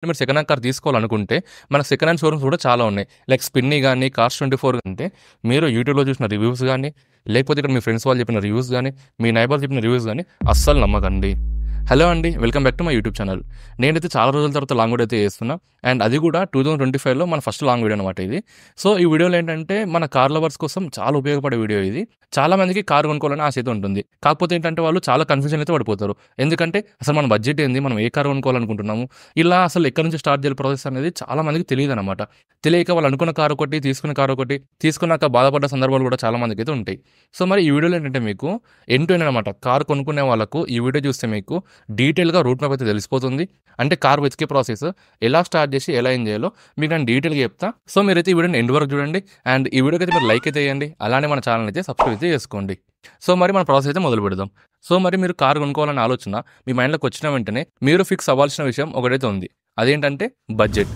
మీరు second hand car తీసుకోవాలనుకుంటే మనకు సెకండ్ హ్యాండ్ షోరూమ్స్ కూడా చాలా ఉన్నాయి. లైక్ స్పిన్నీ గానీ, కార్స్24 అంటే మీరు యూట్యూబ్‌లో చూసిన రివ్యూస్ గానీ, లేకపోతే ఇక్కడ మీ ఫ్రెండ్స్ వాళ్ళు చెప్పిన రివ్యూస్ గానీ, మీ నైబర్ చెప్పిన రివ్యూస్ గానీ అస్సలు నమ్మకండి. హలో అండి. Welcome back to my YouTube channel. నేనైతే చాలా రోజుల తర్వాత లాంగ్ వీడియో అయితే చేస్తున్నా. అండ్ అది కూడా 2025లో మన ఫస్ట్ లాంగ్ వీడియో అనమాట ఇది. సో ఈ వీడియోలో ఏంటంటే మన కార్ లవర్స్ కోసం చాలా ఉపయోగపడే వీడియో ఇది. చాలా మందికి కార్ కొనుక్కోవాలని ఆశ అయితే ఉంటుంది. కాకపోతే ఏంటంటే వాళ్ళు చాలా కన్‌ఫ్యూజన్ అయితే పడిపోతారు. ఎందుకంటే అసలు మన బడ్జెట్ ఏంది? మనం ఏ కార్ కొనుక్కోవాలనుకుంటున్నాము? ఇలా అసలు ఎక్కడి నుంచి స్టార్ట్ చేయాలి ప్రాసెస్ అనేది చాలా మందికి తెలీదనమాట. తెలియక వాళ్ళు అనుకున్న కార్ ఒకటి, తీసుకున్న కార్ ఒకటి, తీసుకున్నాక బాధపడ్డ సందర్భాలు కూడా చాలా మందికైతే ఉంటాయి. సో మరి ఈ వీడియోలో ఏంటంటే మీకు ఎండ్ టు ఎండ్ అనమాట. కార్ కొనుక్కునే వాళ్ళకు ఈ వీడియో చూస్తే మీకు డీటెయిల్‌గా రూట్ మ్యాప్ అయితే తెలిసిపోతుంది. అంటే కార్ వెతికే ప్రాసెస్ ఎలా స్టార్ట్ చేసి ఎలా ఏం చేయాలో మీకు నేను డీటెయిల్‌గా చెప్తా. సో మీరైతే ఈ వీడియోని ఎండ్ వరకు చూడండి. అండ్ ఈ వీడియోకి అయితే మీరు లైక్ అయితే చేయండి. అలానే మన ఛానల్ అయితే సబ్స్క్రైబ్ అయితే చేసుకోండి. సో మరి మన ప్రాసెస్ అయితే మొదలు పెడదాం. సో మరి మీరు కార్ కొనుక్కోవాలనే ఆలోచన మీ మైండ్‌లోకి వచ్చిన వెంటనే మీరు ఫిక్స్ అవ్వాల్సిన విషయం ఒకటైతే ఉంది. అదేంటంటే బడ్జెట్.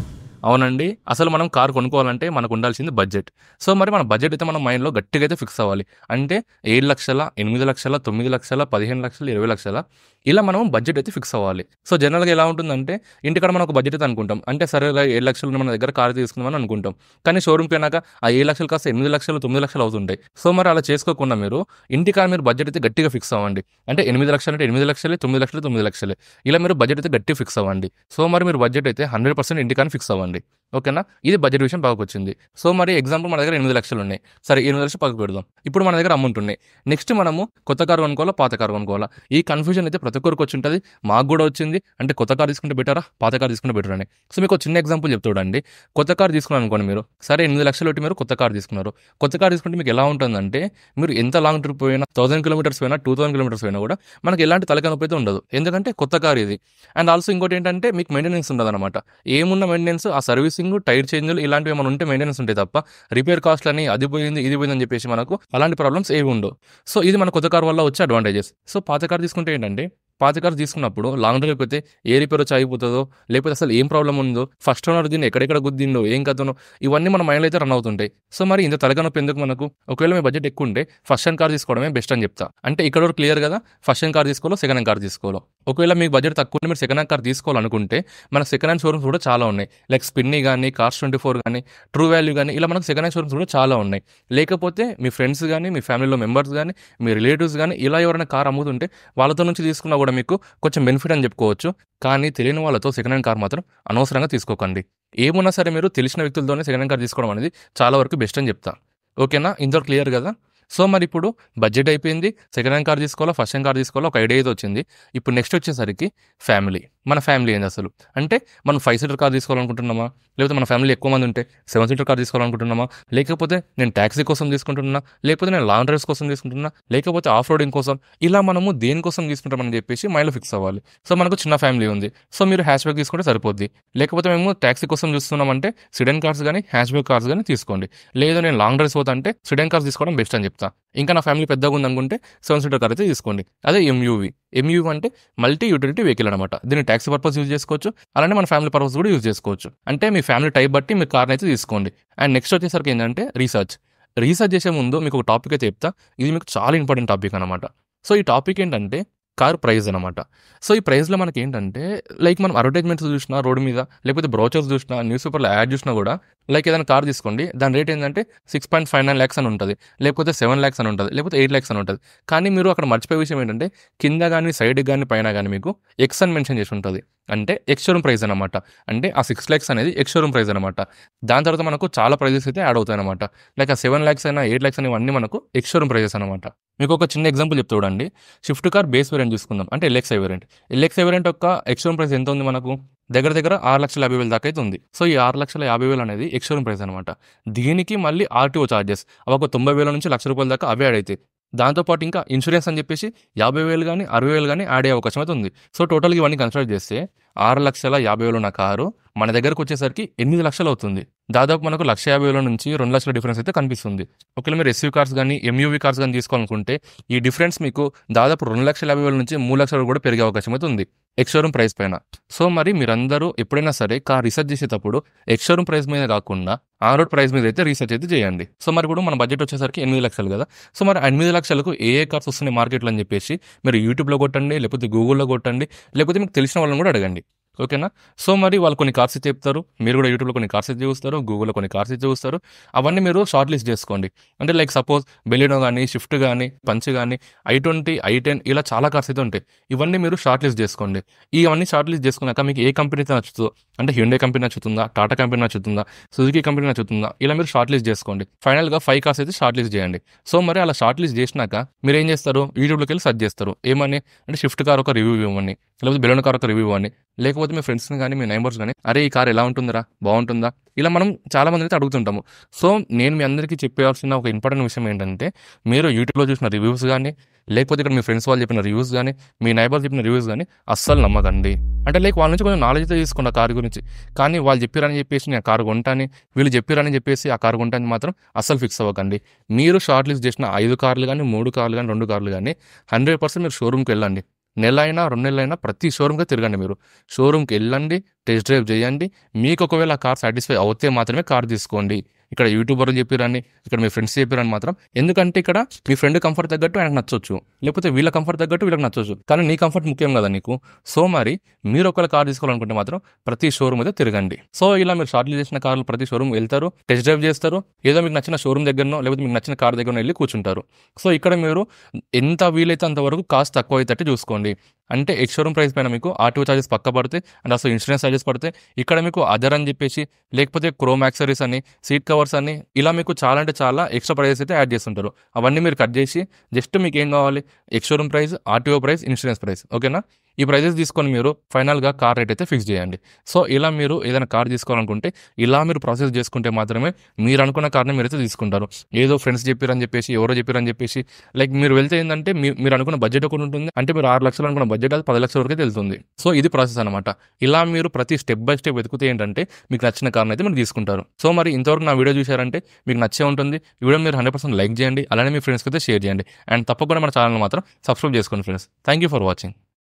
అవునండి. అసలు మనం కార్ కొనుక్కోవాలంటే మనకు ఉండాల్సింది బడ్జెట్. సో మరి మన బడ్జెట్ అయితే మన మైండ్‌లో గట్టిగా అయితే ఫిక్స్ అవ్వాలి. అంటే 7,00,000, 8,00,000, 9,00,000, 15,00,000, 20,00,000 ఇలా మనం బడ్జెట్ అయితే ఫిక్స్ అవ్వాలి. సో జనరల్‌గా ఎలా ఉంటుందంటే ఇంటికాడ మనం ఒక బడ్జెట్ అయితే అనుకుంటాం. అంటే సరేరా 7,00,000 మన దగ్గర కార్ తీసుకుందామని అనుకుంటాం. కానీ షోరూమ్‌కి పోయినాక ఆ 7,00,000 కాస్త 8,00,000, 9,00,000 అవుతుంటాయి. సో మరి అలా చేసుకోకుండా మీరు ఇంటికాడ మీరు బడ్జెట్ అయితే గట్టిగా ఫిక్స్ అవ్వండి. అంటే 8,00,000 అంటే 8,00,000, 9,00,000, 9,00,000 ఇలా మీరు బడ్జెట్ అయితే గట్టిగా ఫిక్స్ అవ్వండి. సో మరి మీరు బడ్జెట్ అయితే 100% ఇంటికాడ ఫిక్స్ అవ్వండి. ఓకేనా? ఇది బడ్జెట్ విషయం బాగొచ్చింది. సో మరి ఎగ్జాంపుల్ మన దగ్గర 8,00,000 ఉన్నాయి. సరే 8,00,000 పక్కకు పెడదాం. ఇప్పుడు మన దగ్గర అమౌంట్ ఉన్నాయి. నెక్స్ట్ మనము కొత్త కార్ కొనుక్కోవాలా? పాత కార్ కొనుక్కోవాలా? ఈ కన్‌ఫ్యూజన్ అయితే ప్రతి ఒక్కరికి వచ్చి ఉంటది. మాకు కూడా వచ్చింది. అంటే కొత్త కార్ తీసుకుంటే బెటరా? పాత కార్ తీసుకుంటే బెటరా అని. సో మీకు ఒక చిన్న ఎగ్జాంపుల్ చెప్తా చూడండి. కొత్త కార్ తీసుకున్నారనుకోండి మీరు. సరే 8,00,000 పెట్టి మీరు కొత్త కార్ తీసుకున్నారు. కొత్త కార్ తీసుకుంటే మీకు ఎలా ఉంటుందంటే మీరు ఎంత లాంగ్ ట్రిప్ పోయినా 1000 కిలోమీటర్స్ పోయినా, 2000 కిలోమీటర్స్ పోయినా కూడా మనకి ఎలాంటి తలకాయ నొప్పి అయితే ఉండదు. ఎందుకంటే కొత్త కార్ ఇది. అండ్ ఆల్సో ఇంకోటి ఏంటంటే మీకు మెయింటెనెన్స్ ఉండదనమాట. ఏమున్న మెయింటెనెన్స్ ఆ సర్వీసింగ్, టైర్ చేంజ్‌లు ఇలాంటివి ఏమైనా ఉంటే మెయింటెనెన్స్ ఉంటాయి తప్ప రిపేర్ కాస్ట్‌లని అది పోయింది, ఇది పోయిందని చెప్పేసి మనకు అలాంటి ప్రాబ్లమ్స్ ఏవి ఉండవు. సో ఇది మన కొత్త కార్ వల్ల వచ్చే అడ్వాంటేజెస్. సో పాత కార్ తీసుకుంటే ఏంటంటే పాత కార్ తీసుకున్నప్పుడు లాంగ్ డ్రైవ్‌కి పోతే ఏ రిపేర్ వచ్చి ఆగిపోతదో, లేకపోతే అసలు ఏం ప్రాబ్లమ్ ఉందో, ఫస్ట్ ఓనర్ దీన్ని ఎక్కడెక్కడ గుద్దిండో, ఏం కథనో ఇవన్నీ మన మైండ్‌లో అయితే రన్ అవుతుంటాయి. సో మరి ఇంత తలకాయ నొప్పి ఎందుకు మనకు? ఒకవేళ మీ బడ్జెట్ ఎక్కువ ఉంటే ఫస్ట్ హ్యాండ్ కార్ తీసుకోవడమే బెస్ట్ అని చెప్తా. అంటే ఇక్కడ వరకు క్లియర్ కదా? ఫస్ట్ హ్యాండ్ కార్ తీసుకోవాలో, సెకండ్ హ్యాండ్ కార్ తీసుకోవాలో. ఒకవేళ మీకు బడ్జెట్ తక్కువ ఉంటే మీరు సెకండ్ హ్యాండ్ కార్ తీసుకోవాలనుకుంటే మనకు సెకండ్ హ్యాండ్ షోరూమ్స్ కూడా చాలా ఉన్నాయి. లైక్ స్పిన్నీ గానీ, కార్స్24 గానీ, ట్రూ వాల్యూ గానీ ఇలా మనకు సెకండ్ హ్యాండ్ షోరూమ్స్ కూడా చాలా ఉన్నాయి. లేకపోతే మీ ఫ్రెండ్స్ గానీ, మీ ఫ్యామిలీలో మెంబర్స్ గానీ, మీ రిలేటివ్స్ గానీ ఇలా ఎవరైనా కార్ అమ్ముతుంటే వాళ్ళతో నుంచి తీసుకున్నా కూడా మీకు కొంచెం బెనిఫిట్ అని చెప్పుకోవచ్చు. కానీ తెలియని వాళ్ళతో సెకండ్ హ్యాండ్ కార్ మాత్రం అనవసరంగా తీసుకోకండి. ఏమున్నా సరే మీరు తెలిసిన వ్యక్తులతోనే సెకండ్ హ్యాండ్ కార్ తీసుకోవడం అనేది చాలా వరకు బెస్ట్ అని చెప్తా. ఓకేనా? ఇంతవరకు క్లియర్ కదా? సో మరి ఇప్పుడు బడ్జెట్ అయిపోయింది. సెకండ్ హ్యాండ్ కార్ తీసుకోవాలా? ఫస్ట్ హ్యాండ్ కార్ తీసుకోవాలా? ఒక ఐడియా అయితే వచ్చింది. ఇప్పుడు నెక్స్ట్ వచ్చేసరికి ఫ్యామిలీ. మన ఫ్యామిలీ ఏంది అసలు? అంటే మనం 5 సీటర్ కార్ తీసుకోవాలనుకుంటున్నామా? లేకపోతే మన ఫ్యామిలీ ఎక్కువ మంది ఉంటే 7 సీటర్ కార్ తీసుకోవాలనుకుంటున్నామా? లేకపోతే నేను టాక్సీ కోసం తీసుకుంటున్నా, లేకపోతే నేను లాంగ్ డ్రైవ్స్ కోసం తీసుకుంటున్నా, లేకపోతే ఆఫ్ రోడింగ్ కోసం ఇలా మనము దేనికోసం తీసుకుంటామని చెప్పేసి మైండ్‌లో ఫిక్స్ అవ్వాలి. సో మనకు చిన్న ఫ్యామిలీ ఉంది. సో మీరు హ్యాచ్ బ్యాక్ తీసుకుంటే సరిపోద్ది. లేకపోతే మేము టాక్సీ కోసం చూస్తున్నామంటే సిడెన్ కార్స్ గానీ, హ్యాచ్ బ్యాక్ కార్స్ గానీ తీసుకోండి. లేదు నేను లాంగ్ డ్రైవ్స్ పోతా అంటే సిడెన్ కార్స్ తీసుకోవడం బెస్ట్ అని చెప్తా. ఇంకా నా ఫ్యామిలీ పెద్దగా ఉందనుకుంటే 7 సీటర్ కార్ అయితే తీసుకోండి. అదే ఎంయూవీ. ఎంయూవీ అంటే మల్టీ యూటిలిటీ వెహికల్ అనమాట. దీన్ని టాక్సీ పర్పస్ యూజ్ చేసుకోవచ్చు. అలానే మన ఫ్యామిలీ పర్పస్ కూడా యూజ్ చేసుకోవచ్చు. అంటే మీ ఫ్యామిలీ టైప్ బట్టి మీరు కార్ని అయితే తీసుకోండి. అండ్ నెక్స్ట్ వచ్చేసరికి ఏంటంటే రీసెర్చ్. రీసెర్చ్ చేసే ముందు మీకు ఒక టాపిక్ అయితే చెప్తా. ఇది మీకు చాలా ఇంపార్టెంట్ టాపిక్ అనమాట. సో ఈ టాపిక్ ఏంటంటే కార్ ప్రైస్ అనమాట. సో ఈ ప్రైస్‌లో మనకేంటంటే లైక్ మనం అడ్వర్టైజ్మెంట్స్ చూసినా రోడ్ మీద, లేకపోతే బ్రోచర్స్ చూసినా, న్యూస్ పేపర్‌లో యాడ్ చూసినా కూడా లైక్ ఏదైనా కార్ తీసుకోండి. దాని రేట్ ఏంటంటే 6.59 లాక్స్ అని ఉంటది. లేకపోతే 7 లాక్స్ అని ఉంటది. లేకపోతే 8 లాక్స్ అని ఉంటది. కానీ మీరు అక్కడ మర్చిపోయే విషయం ఏంటంటే కింద గాని, సైడ్‌కి గాని, పైన గాని మీకు ఎక్స్ అని మెన్షన్ చేసి ఉంటది. అంటే ఎక్స్ షోరూమ్ ప్రైస్ అనమాట. అంటే ఆ 6 లాక్స్ అనేది ఎక్స్ షోరూమ్ ప్రైస్ అనమాట. దాని తర్వాత మనకు చాలా ప్రైజెస్ అయితే యాడ్ అవుతాయన్నమాట. లైక్ ఆ 7 లాక్స్ అయినా, 8 లాక్స్ అయినా ఇవన్నీ మనకు ఎక్స్ షోరూమ్ ప్రైజెస్ అనమాట. మీకు ఒక చిన్న ఎగ్జాంపుల్ చెప్తా చూడండి. స్విఫ్ట్ కార్ బేస్ వేరియంట్ తీసుకుందాం. అంటే ఎల్ఎక్స్ఐ వేరియంట్. ఎల్ఎక్స్ఐ వేరియంట్ యొక్క ఎక్స్ షోరూమ్ ప్రైస్ ఎంత ఉంది మనకు? దగ్గర దగ్గర 6,50,000 దాకా అయితే ఉంది. సో ఈ 6,50,000 అనేది ఎక్స్ షోరూమ్ ప్రైస్ అనమాట. దీనికి మళ్ళీ ఆర్‌టీఓ చార్జెస్ అవి ఒక 90,000 నుంచి ₹1,00,000 దాకా అవే యాడ్ అయితాయి. దాంతో పాటు ఇంకా ఇన్సూరెన్స్ అని చెప్పేసి 50,000 గానీ, 60,000 గానీ యాడ్ అయ్యే అవకాశం అయితే ఉంది. సో టోటల్‌గా ఇవన్నీ కన్సిడర్ చేస్తే 6,50,000 ఉన్న కారు మన దగ్గరకొచ్చేసరికి 8,00,000 అవుతుంది. దాదాపు మనకు 1,50,000 నుంచి 2,00,000 డిఫరెన్స్ అయితే కనిపిస్తుంది. ఒకవేళ మీరు ఎస్‌యూవీ కార్స్ గానీ, ఎంయూవీ కార్స్ గానీ తీసుకోవాలనుకుంటే ఈ డిఫరెన్స్ మీకు దాదాపు 2,50,000 నుంచి 3,00,000 కూడా పెరిగే అవకాశం అయితే ఉంది ఎక్స్ షోరూమ్ ప్రైస్ పైన. సో మరి మీరందరూ ఎప్పుడైనా సరే కార్ రీసెర్చ్ చేసేటప్పుడు ఎక్స్ షోరూమ్ ప్రైస్ మీద కాకుండా ఆన్ రోడ్ ప్రైస్ మీద అయితే రీసెర్చ్ అయితే చేయండి. సో మరి ఇప్పుడు మన బడ్జెట్ వచ్చేసరికి 8,00,000 కదా. సో మరి 8,00,000కు ఏ కార్స్ వస్తున్నాయి మార్కెట్‌లో అని చెప్పేసి మీరు యూట్యూబ్‌లో కొట్టండి, లేకపోతే గూగుల్‌లో కొట్టండి, లేకపోతే మీకు తెలిసిన వాళ్ళని కూడా అడగండి. ఓకేనా? సో, మరి వాళ్ళు కొన్ని కార్స్ అయితే చెప్తారు. మీరు కూడా యూట్యూబ్‌లో కొన్ని కార్స్ అయితే చూస్తారు. గూగుల్‌లో కొన్ని కార్స్ అయితే చూస్తారు. అవన్నీ మీరు షార్ట్ లిస్ట్ చేసుకోండి. అంటే లైక్ సపోజ్ బెలినో గాని, స్విఫ్ట్ గాని, పంచ్ గాని, ఐ20, ఐ10 ఇలా చాలా కార్స్ అయితే ఉంటాయి. ఇవన్నీ మీరు షార్ట్ లిస్ట్ చేసుకోండి. ఇవన్నీ షార్ట్ లిస్ట్ చేసుకున్నాక మీకు ఏ కంపెనీ అయితే నచ్చుతుందో, అంటే హ్యుండై కంపెనీ నచ్చుతుందా, టాటా కంపెనీ నచ్చుతుందా, సుజుకి కంపెనీ నచ్చుతుందా, ఇలా మీరు షార్ట్ లిస్ట్ చేసుకోండి. ఫైనల్‌గా 5 కార్స్ అయితే షార్ట్ లిస్ట్ చేయండి. సో, మరి అలా షార్ట్ లిస్ట్ చేసినాక మీరేం చేస్తారు? యూట్యూబ్‌లోకెళ్ళి సెర్చ్ చేస్తారు. ఏమని? అంటే స్విఫ్ట్ కార్ ఒక రివ్యూ ఇవ్వమని, లేకపోతే బెలూన్ కార్ ఒక రివ్యూ ఇవ్వండి. లేకపోతే మీ ఫ్రెండ్స్‌ని గాని, మీ నైబర్స్ గాని, "అరే! ఈ కార్ ఎలా ఉంటుందిరా? బావుంటుందా?" ఇలా మనం చాలా మందినైతే అడుగుతుంటాము. సో, నేను మీ అందరికీ చెప్పాల్సిన ఒక ఇంపార్టెంట్ విషయం ఏంటంటే, మీరు యూట్యూబ్‌లో చూసిన రివ్యూస్ గాని, లేకపోతే ఇక్కడ మీ ఫ్రెండ్స్ వాళ్ళు చెప్పిన రివ్యూస్ గాని, మీ నైబర్స్ చెప్పిన రివ్యూస్ గాని అస్సలు నమ్మకండి. అంటే లైక్ వాళ్ళ నుంచి కొంచెం నాలెడ్జ్ అయితే తీసుకోండి ఆ కార్ గురించి. కానీ వాళ్ళు చెప్పిర్రని చెప్పేసి నేను ఆ కార్ కొంటాని, వీళ్ళు చెప్పిర్రని చెప్పేసి ఆ కార్ కొంటానికి మాత్రం అస్సలు ఫిక్స్ అవ్వకండి. మీరు షార్ట్ లిస్ట్ చేసిన 5 కార్లు గాని, 3 కార్లు గాని, 2 కార్లు గాని 100% మీరు షోరూమ్‌కెళ్ళండి. నెలైనా, 2 నెలలైనా ప్రతి షోరూమ్‌కి తిరగండి మీరు. షోరూమ్‌కెళ్ళండి, టెస్ట్ డ్రైవ్ చేయండి. మీకు ఒకవేళ ఆ కార్ సాటిస్ఫై అవుతే మాత్రమే కార్ తీసుకోండి. ఇక్కడ యూట్యూబర్లు చెప్పిర్రని, ఇక్కడ మీ ఫ్రెండ్స్ చెప్పిర్రని మాత్రం ఎందుకంటే ఇక్కడ మీ ఫ్రెండ్ కంఫర్ట్ తగ్గట్టు ఆయనకు నచ్చొచ్చు. లేకపోతే వీళ్ళ కంఫర్ట్ తగ్గట్టు వీళ్ళకి నచ్చొచ్చు. కానీ నీ కంఫర్ట్ ముఖ్యం కదా నీకు. సో, మరి మీరు ఒకవేళ కార్ తీసుకోవాలనుకుంటే మాత్రం ప్రతి షోరూమ్ అయితే తిరగండి. సో, ఇలా మీరు షార్ట్ లిస్ట్ చేసిన కార్లు ప్రతి షోరూమ్ వెళ్తారు, టెస్ట్ డ్రైవ్ చేస్తారు. ఏదో మీకు నచ్చిన షోరూమ్ దగ్గరనో, లేకపోతే మీకు నచ్చిన కార్ దగ్గరనో వెళ్లి కూర్చుంటారు. సో, ఇక్కడ మీరు ఎంత వీలైతే అంతవరకు కాస్ట్ తక్కువ అయ్యేటట్టు చూసుకోండి. అంటే ఎక్స్ షోరూమ్ ప్రైస్ పైన మీకు ఆర్టీఓ చార్జెస్ పక్కా పడతాయి. అండ్ అసలు ఇన్సూరెన్స్ చార్జెస్ పడతాయి. ఇక్కడ మీకు అదర్ అని చెప్పేసి, లేకపోతే క్రోమ్ యాక్సరీస్ అని, సీట్ కవర్స్ అని ఇలా మీకు చాలా అంటే చాలా ఎక్స్ట్రా ప్రైజెస్ అయితే యాడ్ చేస్తుంటారు. అవన్నీ మీరు కట్ చేసి జస్ట్ మీకు ఏం కావాలి? Ex showroom price, RTO price, insurance price. ఓకేనా? ఈ ప్రైజెస్ తీసుకొని మీరు ఫైనల్‌గా కార్ రేట్ అయితే ఫిక్స్ చేయండి. సో, ఇలా మీరు ఏదైనా కార్ తీసుకోవాలనుకుంటే ఇలా మీరు ప్రాసెస్ చేసుకుంటే మాత్రమే మీరు అనుకున్న కార్‌ని మీరైతే తీసుకుంటారు. ఏదో ఫ్రెండ్స్ చెప్పిర్రని చెప్పేసి, ఎవరో చెప్పిర్రని చెప్పేసి లైక్ మీరు వెళ్తే ఏందంటే మీరు అనుకున్న బడ్జెట్ ఒకటి ఉంటుంది. అంటే మీరు 6,00,000 అనుకున్న బడ్జెట్ అది 10,00,000 వరకైతే వెళ్తుంది. సో, ఇది ప్రాసెస్ అనమాట. ఇలా మీరు ప్రతి స్టెప్ బై స్టెప్ వెతికితే ఏంటంటే మీకు నచ్చిన కార్‌ని అయితే మీరు తీసుకుంటారు. సో, మరి ఇంతవరకు నా వీడియో చూశారంటే మీకు నచ్చే ఉంటుంది. ఈ వీడియో మీరు 100% లైక్ చేయండి. అలానే మీ ఫ్రెండ్స్‌కి అయితే షేర్ చేయండి. అండ్ తప్పకుండా మన ఛానల్‌ని మాత్రం సబ్స్క్రైబ్ చేసుకోండి friends. Thank you for watching.